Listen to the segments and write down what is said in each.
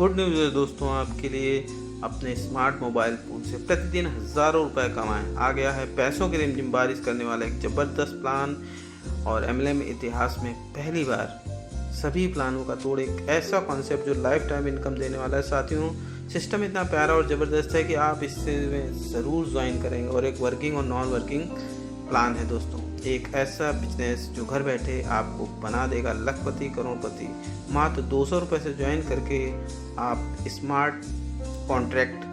Good news है दोस्तों आपके लिए। अपने स्मार्ट मोबाइल फ़ोन से प्रतिदिन हज़ारों रुपए कमाएं। आ गया है पैसों की रिमझिम बारिश करने वाला एक ज़बरदस्त प्लान और एमएलएम इतिहास में पहली बार सभी प्लानों का तोड़ एक ऐसा कॉन्सेप्ट जो लाइफ टाइम इनकम देने वाला है। साथियों, सिस्टम इतना प्यारा और ज़बरदस्त है कि आप इससे में ज़रूर ज्वाइन करेंगे। और एक वर्किंग और नॉन वर्किंग प्लान है दोस्तों, एक ऐसा बिजनेस जो घर बैठे आपको बना देगा लखपति करोड़पति। मात्र 200 रुपये से ज्वाइन करके आप स्मार्ट कॉन्ट्रैक्ट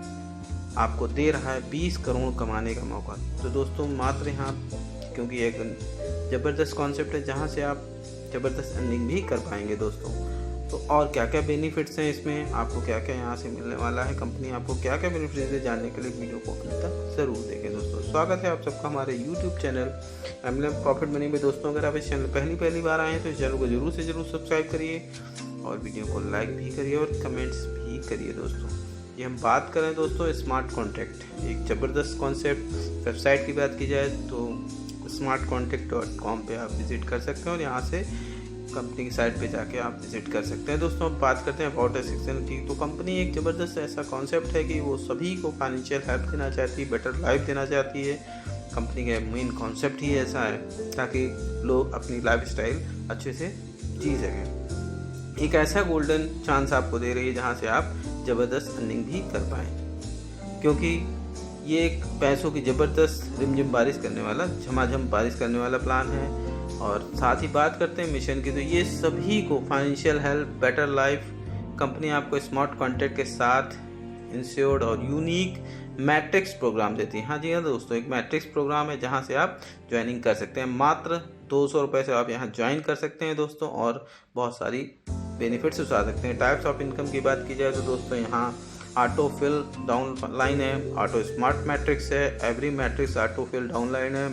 आपको दे रहा है 20 करोड़ कमाने का मौका। तो दोस्तों मात्र यहाँ, क्योंकि एक ज़बरदस्त कॉन्सेप्ट है जहाँ से आप ज़बरदस्त अर्निंग भी कर पाएंगे दोस्तों। तो और क्या क्या बेनिफिट्स हैं इसमें, आपको क्या क्या यहाँ से मिलने वाला है, कंपनी आपको क्या क्या बेनिफिट्स है, जानने के लिए वीडियो को अंत तक ज़रूर देखें दोस्तों। स्वागत है आप सबका हमारे YouTube channel MLM profit money में। दोस्तों अगर आप इस चैनल पहली बार आए हैं तो इस चैनल को जरूर से जरूर सब्सक्राइब करिए और वीडियो को लाइक भी करिए और कमेंट्स भी करिए दोस्तों। ये हम बात करें दोस्तों स्मार्ट कॉन्ट्रैक्ट, एक ज़बरदस्त कॉन्सेप्ट। वेबसाइट की बात की जाए तो smartcontract.com पे आप विज़िट कर सकते हैं और यहाँ से कंपनी की साइट पे जाके आप विज़िट कर सकते हैं। दोस्तों अब बात करते हैं अबाउट सेक्शन की। तो कंपनी एक ज़बरदस्त ऐसा कॉन्सेप्ट है कि वो सभी को फाइनेंशियल हेल्प देना चाहती है, बेटर लाइफ देना चाहती है। कंपनी का मेन कॉन्सेप्ट ही ऐसा है ताकि लोग अपनी लाइफस्टाइल अच्छे से जी सकें। एक ऐसा गोल्डन चांस आपको दे रही है जहाँ से आप ज़बरदस्त अर्निंग भी कर पाएँ, क्योंकि ये एक पैसों की ज़बरदस्त रिमझिम बारिश करने वाला, झमाझम बारिश करने वाला प्लान है। और साथ ही बात करते हैं मिशन की, तो ये सभी को financial help, better life, company आपको स्मार्ट कॉन्ट्रैक्ट के साथ इंश्योर्ड और यूनिक मैट्रिक्स प्रोग्राम देती है। हाँ जी हाँ दोस्तों, एक मैट्रिक्स प्रोग्राम है जहाँ से आप ज्वाइनिंग कर सकते हैं। मात्र 200 रुपये से आप यहाँ ज्वाइन कर सकते हैं दोस्तों और बहुत सारी बेनिफिट्स उठा सकते हैं। टाइप्स ऑफ इनकम की बात की जाए तो दोस्तों यहाँ ऑटो फिल डाउन लाइन है, ऑटो स्मार्ट मैट्रिक्स है, every matrix auto fill down line है,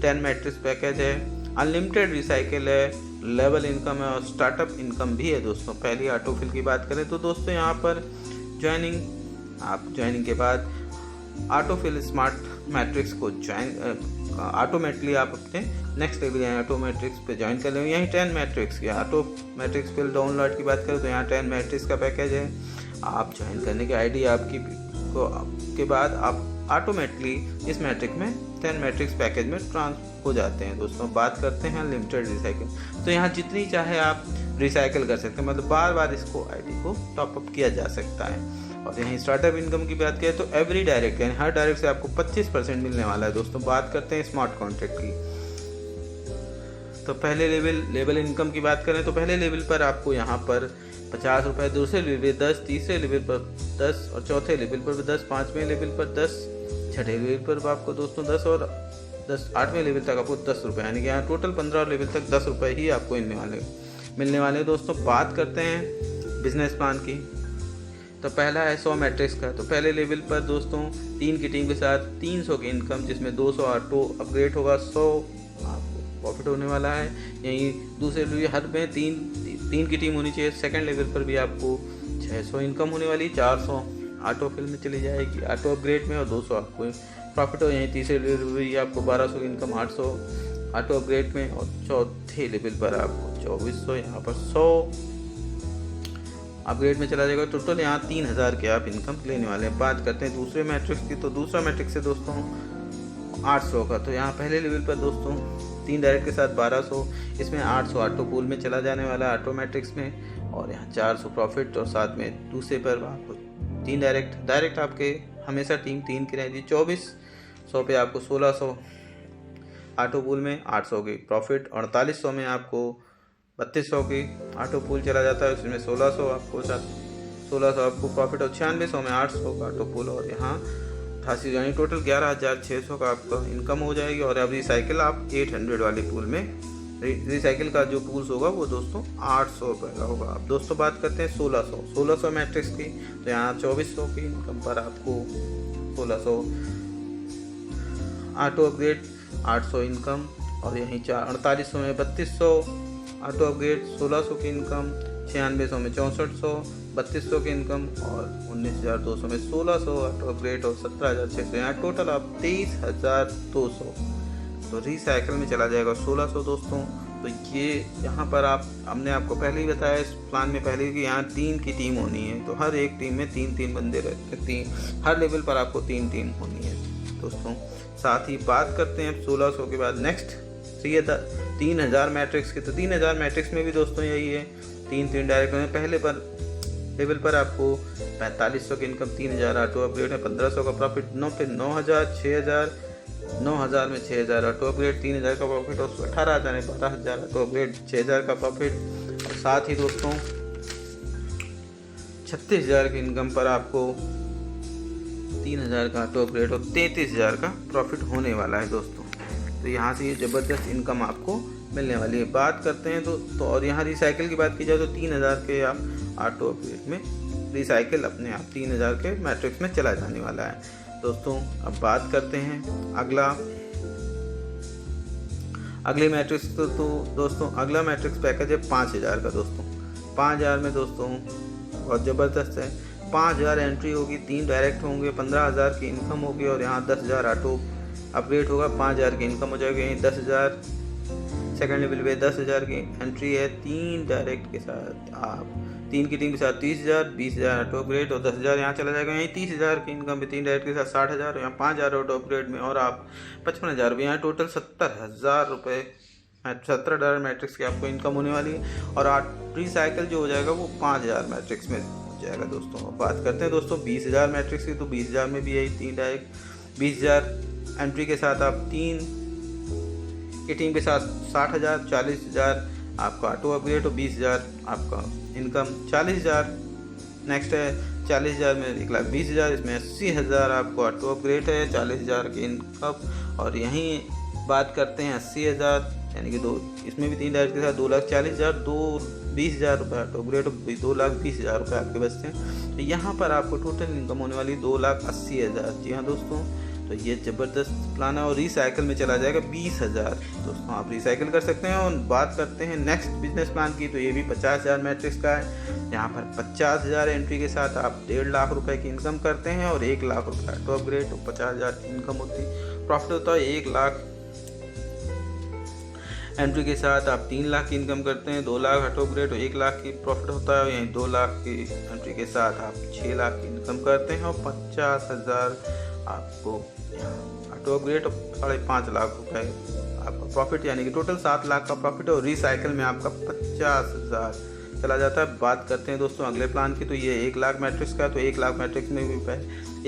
10 मैट्रिक्स पैकेज है, अनलिमिटेड रिसाइकिल है, लेवल इनकम है और स्टार्टअप इनकम भी है दोस्तों। पहली ऑटो फिल की बात करें तो दोस्तों यहाँ पर ज्वाइनिंग के बाद ऑटो फिल स्मार्ट मैट्रिक्स को ज्वाइन ऑटोमेटिकली आप अपने नेक्स्ट लेवल यानी ऑटो मैट्रिक्स पे ज्वाइन कर लेंगे। यहीं 10 मैट्रिक्स की ऑटो मैट्रिक्स फिल डाउनलोड की बात करें तो यहाँ 10 मैट्रिक्स का पैकेज है। आप ज्वाइन करने की आईडी आपकी के बाद आप ऑटोमेटिकली इस मैट्रिक में 10 मैट्रिक्स पैकेज में ट्रांसफर हो जाते हैं दोस्तों। बात करते हैं लिमिटेड रिसाइकिल, तो यहाँ जितनी चाहे आप रिसाइकिल कर सकते हैं, मतलब बार बार इसको आईडी को टॉपअप किया जा सकता है। और यहीं स्टार्टअप इनकम की बात करें तो एवरी डायरेक्ट यानी हर डायरेक्ट से आपको 25% मिलने वाला है दोस्तों। बात करते हैं स्मार्ट कॉन्ट्रैक्ट की, तो पहले लेवल इनकम की बात करें तो पहले लेवल पर आपको यहाँ पर 50 रुपये, दूसरे लेवल 10, तीसरे लेवल पर 10 और चौथे लेवल पर 10, पाँचवें लेवल पर 10, छठे लेवल पर आपको दोस्तों 10 और 10, 8वें लेवल तक आपको 10 रुपये, यानी कि यहाँ टोटल 15 लेवल तक 10 रुपये ही आपको मिलने वाले दोस्तों। बात करते हैं बिजनेस प्लान की, तो पहला है 100 मैट्रिक्स का। तो पहले लेवल पर दोस्तों 3 की टीम के साथ 300 की इनकम, जिसमें 200 ऑटो अपग्रेड होगा, 100 आपको प्रॉफिट होने वाला है। यहीं दूसरे लेवल हर में तीन की टीम होनी चाहिए। सेकंड लेवल पर भी आपको 600 इनकम होने वाली, 400 ऑटो फिल में चली जाएगी ऑटो अपग्रेड में और 200 आपको प्रॉफिट हो। यहीं तीसरे लेवल पर भी आपको 1200 की इनकम, 800 ऑटो अपग्रेड में और चौथे लेवल पर आपको 2400, यहाँ पर 100 अपग्रेड में चला जाएगा। टोटल यहाँ 3000 के आप इनकम लेने वाले हैं। बात करते हैं दूसरे मैट्रिक्स की, तो दूसरा मैट्रिक्स है दोस्तों 800 का। तो यहाँ पहले लेवल पर दोस्तों 3 डायरेक्ट के साथ 1200, इसमें 800 ऑटो पूल में चला जाने वाला है ऑटो मैट्रिक्स में, और यहाँ 400 प्रॉफिट और साथ में दूसरे पर आपको 3 डायरेक्ट आपके हमेशा टीम 3 की रहेगी। 2400 पे आपको 1600 ऑटो पूल में, 800 की प्रॉफिट, 4800 में आपको 3200 की ऑटो पूल चला जाता है, उसमें 1600 आपको प्रॉफिट और 9600 में 800 का ऑटो पूल, और यहाँ 88 यानी टोटल 11600 का आपका इनकम हो जाएगी। और अब रिसाइकिल आप 800 वाले पूल में, रिसाइकिल का जो पूल्स होगा वो दोस्तों 800 रुपये का होगा। अब दोस्तों बात करते हैं 1600 मैट्रिक्स की, तो यहाँ 2400 की इनकम पर आपको 1600 ऑटो अपग्रेड, 800 इनकम, और यहीं 4800 में 3200 ऑटो अपग्रेड, 1600 की इनकम, 9600 में 6400, 3200 की इनकम और 19200 में 1600 ऑटो अपग्रेड और 17600, यहाँ टोटल आप 23200। तो रिसाइकिल में चला जाएगा 1600 दोस्तों, तो ये यहाँ पर हमने आपको पहले ही बताया इस प्लान में पहले कि यहाँ 3 की टीम होनी है, तो हर एक टीम में 3-3 बंदे रहते हैं, हर लेवल पर आपको 3 टीम होनी है दोस्तों। साथ ही बात करते हैं 1600 के बाद नेक्स्ट 3000 मैट्रिक्स की। तो 3000 मैट्रिक्स में भी दोस्तों यही है, 3 डायरेक्ट में पहले पर लेवल पर आपको 4500 की इनकम, 3000 ऑटो अपग्रेड है, 1500 का प्रॉफिट, 9000 6000, 9000 में 6000 ऑटो अपग्रेड, 3000 का प्रॉफिट, और 18000 में 12000 ऑटो अपग्रेड, 6000 का प्रॉफिट। और साथ ही दोस्तों 36000 की इनकम पर आपको 3000 का ऑटो अपग्रेड और 33000 का प्रॉफिट होने वाला है दोस्तों। तो यहाँ से ये ज़बरदस्त इनकम आपको मिलने वाली है। बात करते हैं तो और यहाँ रिसाइकिल की बात की जाए तो 3000 के आप ऑटो अपग्रेड में रिसाइकिल अपने आप 3000 के मैट्रिक्स में चला जाने वाला है दोस्तों। अब बात करते हैं अगले मैट्रिक्स तो दोस्तों अगला मैट्रिक्स पैकेज है 5000 का दोस्तों। 5000 में दोस्तों बहुत ज़बरदस्त है, 5000 एंट्री होगी, 3 डायरेक्ट होंगे, 15000 की इनकम होगी और यहाँ 10000 ऑटो अपग्रेड होगा, 5000 की इनकम हो जाएगी। यहीं 10000 सेकंड लेवल पे 10000 की एंट्री है, 3 डायरेक्ट के साथ आप 3 की टीम के साथ 30000, 20000 ऑटो अपग्रेड और 10000 यहाँ चला जाएगा। यहीं 30000 की इनकम है, 3 डायरेक्ट के साथ 60000, यहाँ 5000 ऑटो अपग्रेड में और आप 55000 रुपये, यहाँ टोटल 70000 रुपये 17 मैट्रिक्स की आपको इनकम होने वाली है। और रिसाइकिल जो हो जाएगा वो 5000 मैट्रिक्स में हो जाएगा दोस्तों। अब बात करते हैं दोस्तों 20000 मैट्रिक्स की। तो 20000 में भी यही 3 डायरेक्ट, 20000 एंट्री के साथ आप 3 की टीम के साथ 60000, 40000 आपका ऑटो अपग्रेड और 20000 आपका इनकम, 40000 नेक्स्ट है 40000 में 1,20,000, इसमें 80000 आपको ऑटो अपग्रेड है, 40000 की इनकम। और यहीं बात करते हैं 80000 यानी कि इसमें भी 3 डायरेक्ट के साथ 2,40,000, 2,20,000 रुपये ऑटो अपग्रेड, 2,20,000 रुपये आपके बचते हैं। तो यहाँ पर आपको टोटल इनकम होने वाली 2,80,000। जी हाँ दोस्तों, तो ये ज़बरदस्त प्लान है। और रिसाइकिल में चला जाएगा 20,000 दोस्तों, आप रिसाइकिल कर सकते हैं। और बात करते हैं नेक्स्ट बिजनेस प्लान की, तो ये भी 50,000 मैट्रिक्स का है। यहाँ पर 50,000 एंट्री के साथ आप 1.5 लाख रुपए की इनकम करते हैं और 1 लाख रुपये ऑटो अपग्रेड, तो 50,000 की इनकम होती है। प्रॉफिट होता है 1 लाख एंट्री के साथ आप 3 लाख की इनकम करते हैं, 2 लाख ऑटो अपग्रेड और 1 लाख की प्रॉफिट होता है। यहीं 2 लाख की एंट्री के साथ आप 6 लाख की इनकम करते हैं और 50,000 आपको ऑटो अपग्रेड और 5.5 लाख रुपए आपका प्रॉफिट, यानी कि टोटल 7 लाख का प्रॉफिट। और रिसाइकिल में आपका 50,000 चला जाता है। बात करते हैं दोस्तों अगले प्लान की, तो ये 1 लाख मैट्रिक्स का। तो 1 लाख मैट्रिक्स में भी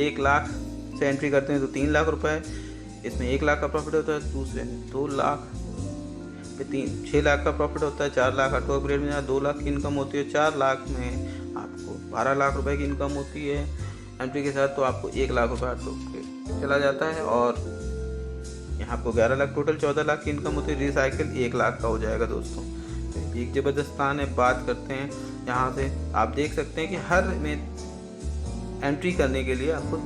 1 लाख से एंट्री करते हैं तो 3 लाख रुपए, इसमें 1 लाख का प्रॉफिट होता है। दूसरे में 2 लाख पे 6 लाख का प्रॉफिट होता है। 4 लाख ऑटो अपग्रेड में 2 लाख की इनकम होती है। 4 लाख में आपको 12 लाख रुपए की इनकम होती है एंट्री के साथ, तो आपको 1 लाख रुपये ऑटो अपग्रेड चला जाता है। और यहाँ आपको 11 लाख, टोटल 14 लाख की इनकम होती है। रिसाइकिल 1 लाख का हो जाएगा दोस्तों। एक ज़बरदस्त प्लान है। बात करते हैं यहाँ से आप देख सकते हैं कि हर में एंट्री करने के लिए आपको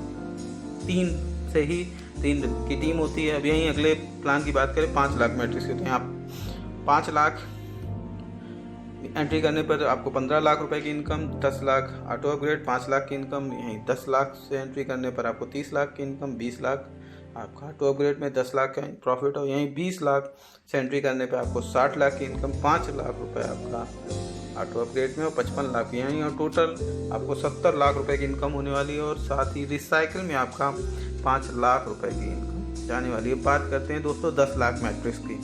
3 से ही 3 की टीम होती है। अब यहीं अगले प्लान की बात करें 5 लाख मैट्रिक्स की, तो यहाँ 5 लाख एंट्री करने पर आपको 15 लाख रुपए की income, 10 lakh auto upgrade, 5 lakh की इनकम। यहीं 10 लाख से एंट्री करने पर आपको 30 लाख की इनकम, 20 लाख आपका ऑटो अपग्रेड में 10 लाख का प्रॉफिट। और यहीं 20 लाख से एंट्री करने पर आपको 60 लाख की इनकम, 5 लाख रुपए आपका ऑटो अपग्रेड में और 55 लाख यहीं। और टोटल आपको 70 लाख रुपए की इनकम होने वाली है। और साथ ही रिसाइकिल में आपका 5 लाख रुपए की इनकम जाने वाली है। बात करते हैं दोस्तों 10 लाख मैट्रिक्स की।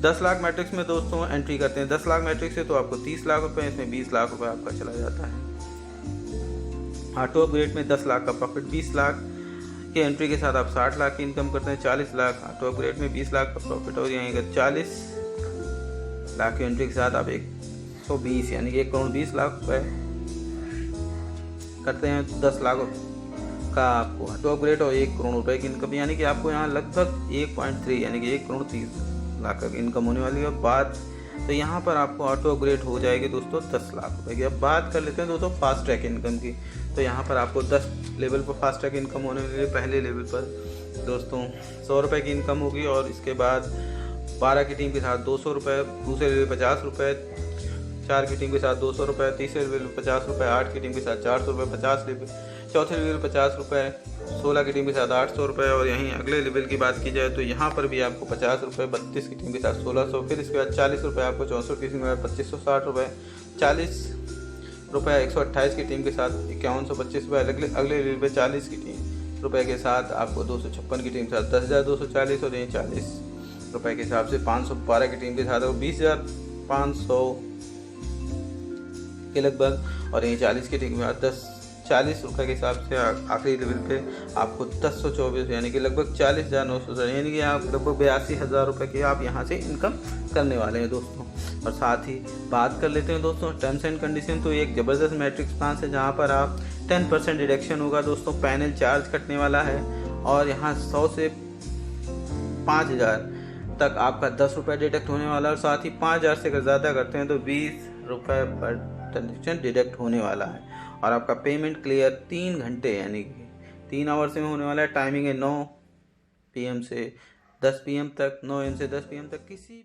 10 लाख मैट्रिक्स में दोस्तों एंट्री करते हैं 10 लाख मैट्रिक्स से, तो आपको 30 लाख रुपए, इसमें 20 लाख रुपए आपका चला जाता है। ऑटो अपग्रेड में 10 लाख का प्रॉफिट, 20 लाख की एंट्री के साथ आप 60 लाख की इनकम करते हैं। 40 लाख ऑटो अपग्रेड में 20 लाख का प्रॉफिट। और यहीं अगर 40 लाख की एंट्री के साथ आप 120 यानी कि 1,20,00,000 रुपए करते हैं। 10 लाख का आपको ऑटो अपग्रेड और 1 करोड़ रुपए की इनकम, यानी कि आपको यहाँ लगभग 1.3 यानी कि 1,30,00,000 का इनकम होने वाली है। बात तो यहाँ पर आपको ऑटो अपग्रेड हो जाएगी दोस्तों 10 लाख रुपए की। अब बात कर लेते हैं दोस्तों फास्ट ट्रैक इनकम की। तो यहाँ पर आपको 10 लेवल पर फास्ट ट्रैक इनकम होने वाली है। पहले लेवल पर दोस्तों 100 रुपये की इनकम होगी और इसके बाद 12 की टीम के साथ 200 रुपये, दूसरे लेवल 50 रुपये, 4 की टीम के साथ 200 रुपये, तीसरे लेवल पे 50 रुपये, 8 की टीम के साथ 400 रुपये, 50 लेवल, चौथे लेवल 50 रुपये, 16 की टीम के साथ 800 रुपये। और यहीं अगले लेवल की बात की जाए तो यहाँ पर भी आपको 50 रुपये, 32 की टीम के साथ 1600, फिर इसके बाद 40 रुपये आपको 64 की टीम के साथ 2560 रुपये, 40 रुपये 128 की टीम के साथ 5125 रुपये, अगले लेवल पे 40 की टीम रुपये के साथ आपको 256 की टीम के साथ 10,240, और यहीं 40 रुपये के हिसाब से 512 की टीम के साथ और 20,500 के लगभग, और यहीं 40 की टीम में 40 रुपये के हिसाब से आखिरी लेवल पे आपको 1024 यानी कि लगभग 40,900, यानी कि आप लगभग 82,000 रुपये की आप यहाँ से इनकम करने वाले हैं दोस्तों। और साथ ही बात कर लेते हैं दोस्तों टर्म्स एंड कंडीशन। तो एक ज़बरदस्त मैट्रिक्स प्लान है जहाँ पर आप 10% डिडक्शन होगा दोस्तों, पैनल चार्ज कटने वाला है, और यहाँ 100 से 5,000 तक आपका 10 रुपये डिडक्ट होने वाला है, और साथ ही 5,000 से अगर ज़्यादा करते हैं तो 20 रुपये पर ट्रांजेक्शन डिडक्ट होने वाला है। और आपका पेमेंट क्लियर 3 घंटे यानी कि 3 आवर्स में होने वाला है। टाइमिंग है 9 PM से 10 PM तक, 9 AM से 10 PM तक। किसी